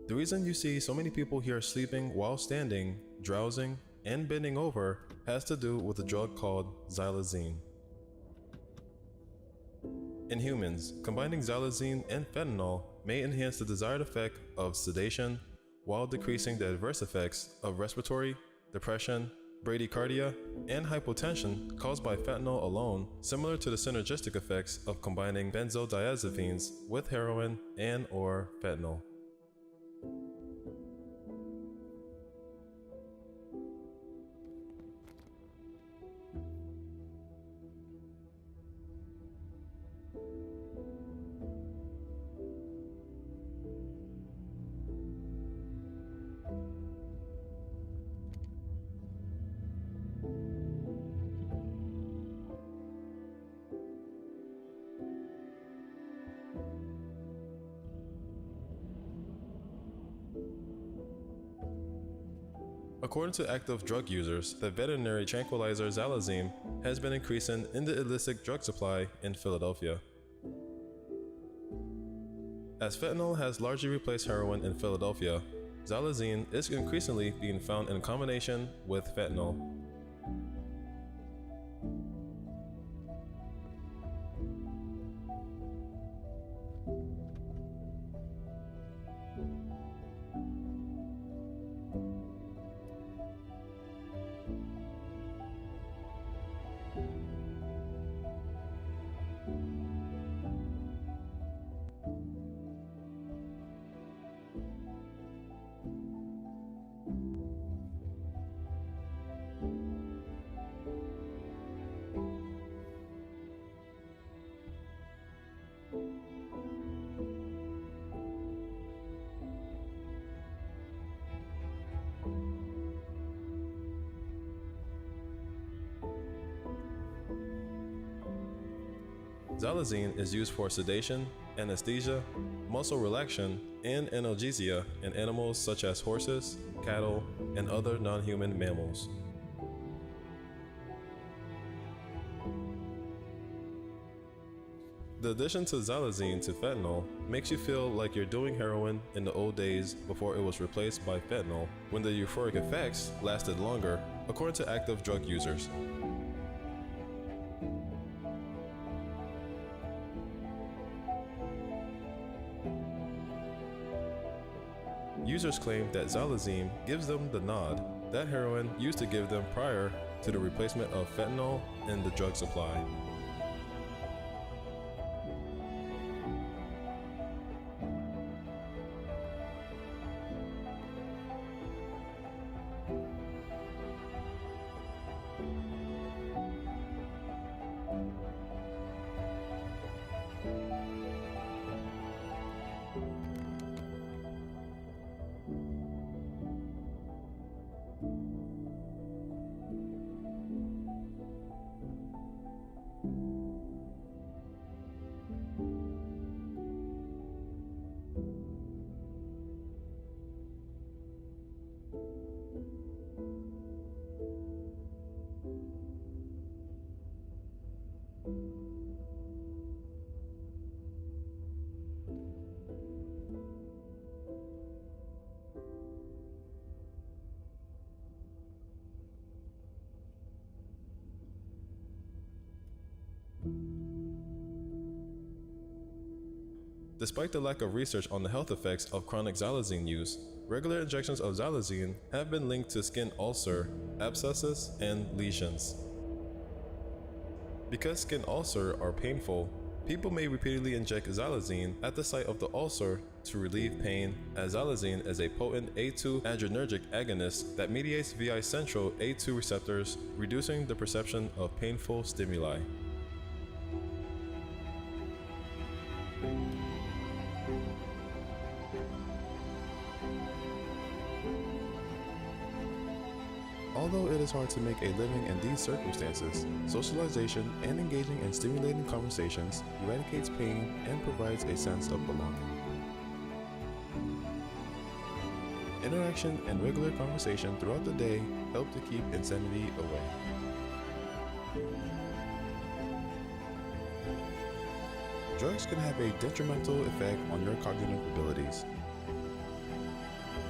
The reason you see so many people here sleeping while standing, drowsing, and bending over has to do with a drug called xylazine. In humans, combining xylazine and fentanyl may enhance the desired effect of sedation while decreasing the adverse effects of respiratory, depression, bradycardia, and hypotension caused by fentanyl alone, similar to the synergistic effects of combining benzodiazepines with heroin and/or fentanyl. According to active drug users, the veterinary tranquilizer xylazine has been increasing in the illicit drug supply in Philadelphia. As fentanyl has largely replaced heroin in Philadelphia, xylazine is increasingly being found in combination with fentanyl. Xylazine is used for sedation, anesthesia, muscle relaxation, and analgesia in animals such as horses, cattle, and other non-human mammals. The addition to xylazine to fentanyl makes you feel like you're doing heroin in the old days before it was replaced by fentanyl, when the euphoric effects lasted longer, according to active drug users. Users claim that xylazine gives them the nod that heroin used to give them prior to the replacement of fentanyl in the drug supply. Despite the lack of research on the health effects of chronic xylazine use, regular injections of xylazine have been linked to skin ulcer, abscesses, and lesions. Because skin ulcers are painful, people may repeatedly inject xylazine at the site of the ulcer to relieve pain, as xylazine is a potent A2 adrenergic agonist that mediates via central A2 receptors, reducing the perception of painful stimuli. Although it is hard to make a living in these circumstances, socialization and engaging in stimulating conversations eradicates pain and provides a sense of belonging. Interaction and regular conversation throughout the day help to keep insanity away. drugs can have a detrimental effect on your cognitive abilities.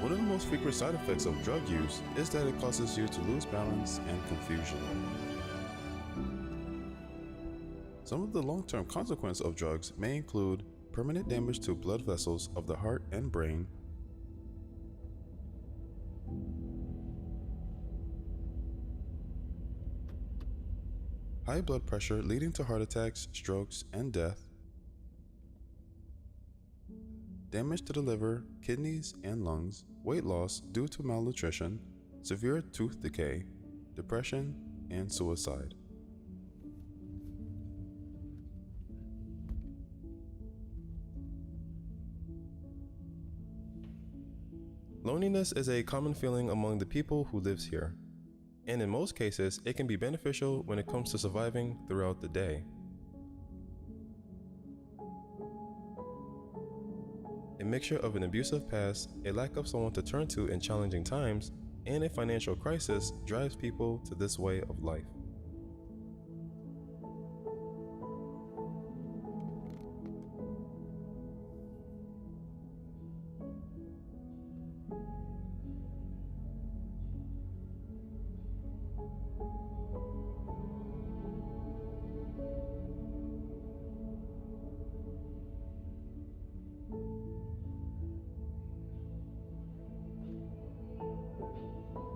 One of the most frequent side effects of drug use is that it causes you to lose balance and confusion. Some of the long-term consequences of drugs may include permanent damage to blood vessels of the heart and brain, high blood pressure leading to heart attacks, strokes, and death, damage to the liver, kidneys, and lungs, weight loss due to malnutrition, severe tooth decay, depression, and suicide. Loneliness is a common feeling among the people who lives here, and in most cases, it can be beneficial when it comes to surviving throughout the day. A mixture of an abusive past, a lack of someone to turn to in challenging times, and a financial crisis drives people to this way of life.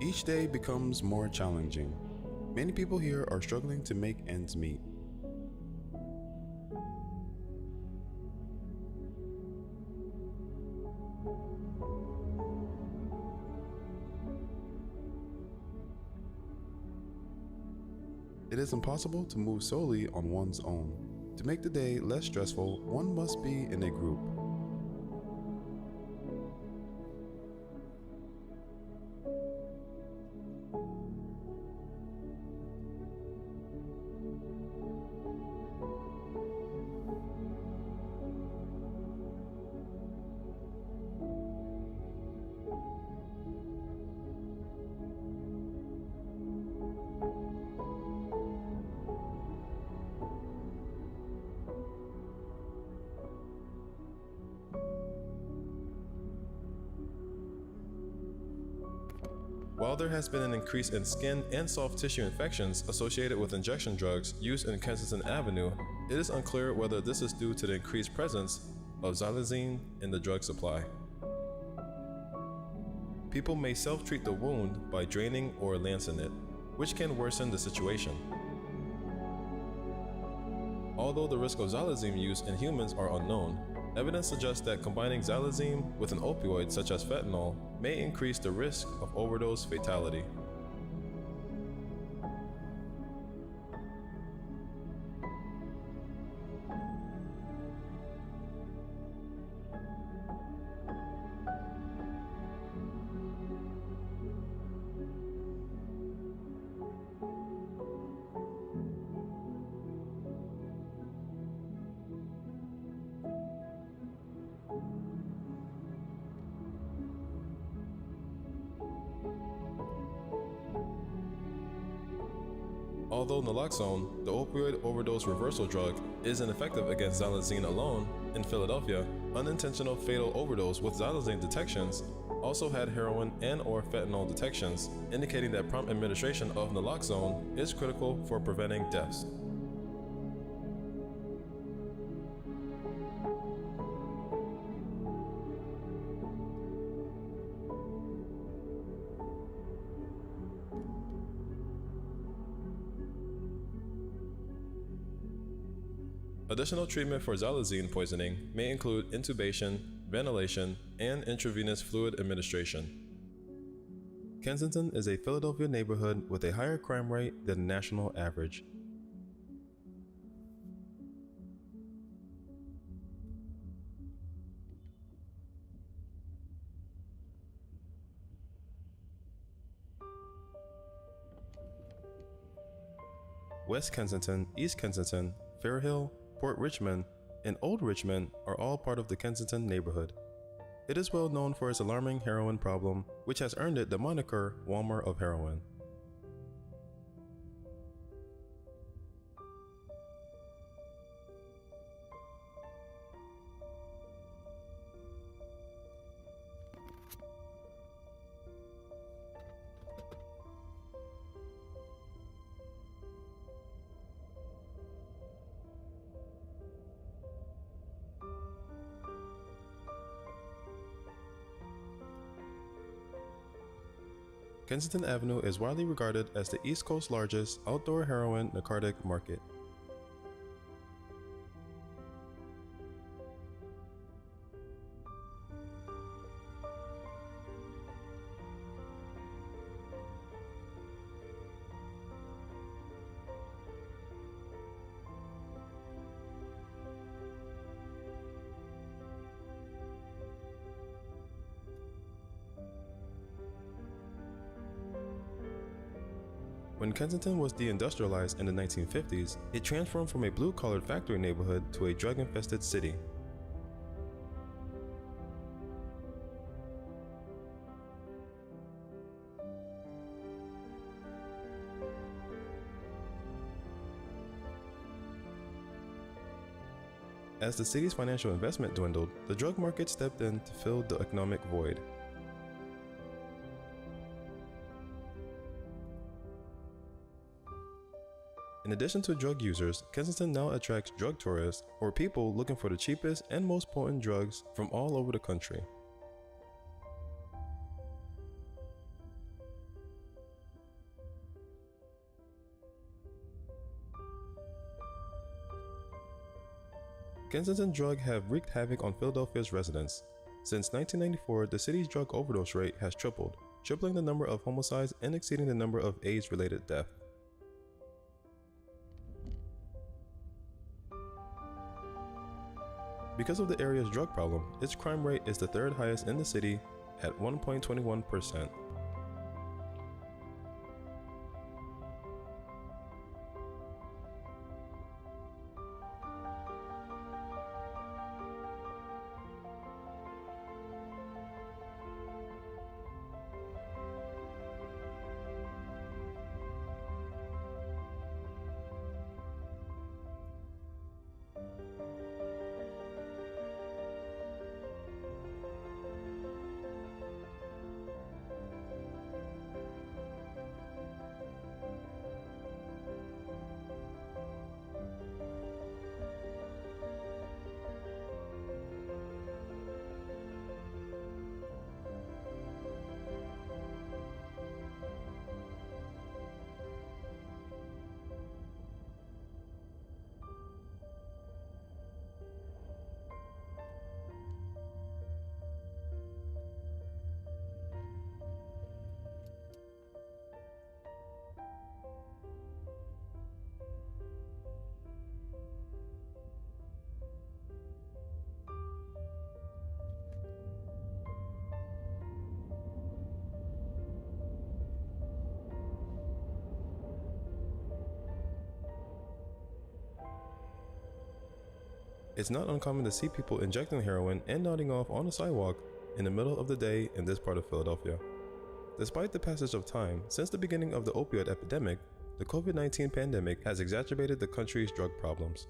Each day becomes more challenging. Many people here are struggling to make ends meet. It is impossible to move solely on one's own. To make the day less stressful, one must be in a group. While there has been an increase in skin and soft tissue infections associated with injection drugs used in Kensington Avenue, it is unclear whether this is due to the increased presence of xylazine in the drug supply. People may self-treat the wound by draining or lancing it, which can worsen the situation. Although the risk of xylazine use in humans are unknown, evidence suggests that combining xylazine with an opioid such as fentanyl may increase the risk of overdose fatality. Although naloxone, the opioid overdose reversal drug, is ineffective against xylazine alone, in Philadelphia, unintentional fatal overdose with xylazine detections also had heroin and/or fentanyl detections, indicating that prompt administration of naloxone is critical for preventing deaths. Additional treatment for xylazine poisoning may include intubation, ventilation, and intravenous fluid administration. Kensington is a Philadelphia neighborhood with a higher crime rate than the national average. West Kensington, East Kensington, Fair Hill, Port Richmond, and Old Richmond are all part of the Kensington neighborhood. It is well known for its alarming heroin problem, which has earned it the moniker Walmart of Heroin. Kensington Avenue is widely regarded as the East Coast's largest outdoor heroin narcotic market. When Kensington was deindustrialized in the 1950s, it transformed from a blue-collared factory neighborhood to a drug-infested city. As the city's financial investment dwindled, the drug market stepped in to fill the economic void. In addition to drug users, Kensington now attracts drug tourists, or people looking for the cheapest and most potent drugs from all over the country. Kensington drugs have wreaked havoc on Philadelphia's residents. Since 1994, the city's drug overdose rate has tripled, tripling the number of homicides and exceeding the number of AIDS-related deaths. Because of the area's drug problem, its crime rate is the third highest in the city at 1.21%. It's not uncommon to see people injecting heroin and nodding off on the sidewalk in the middle of the day in this part of Philadelphia. Despite the passage of time, since the beginning of the opioid epidemic, the COVID-19 pandemic has exacerbated the country's drug problems.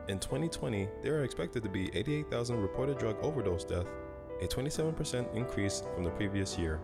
In 2020, there are expected to be 88,000 reported drug overdose deaths, a 27% increase from the previous year.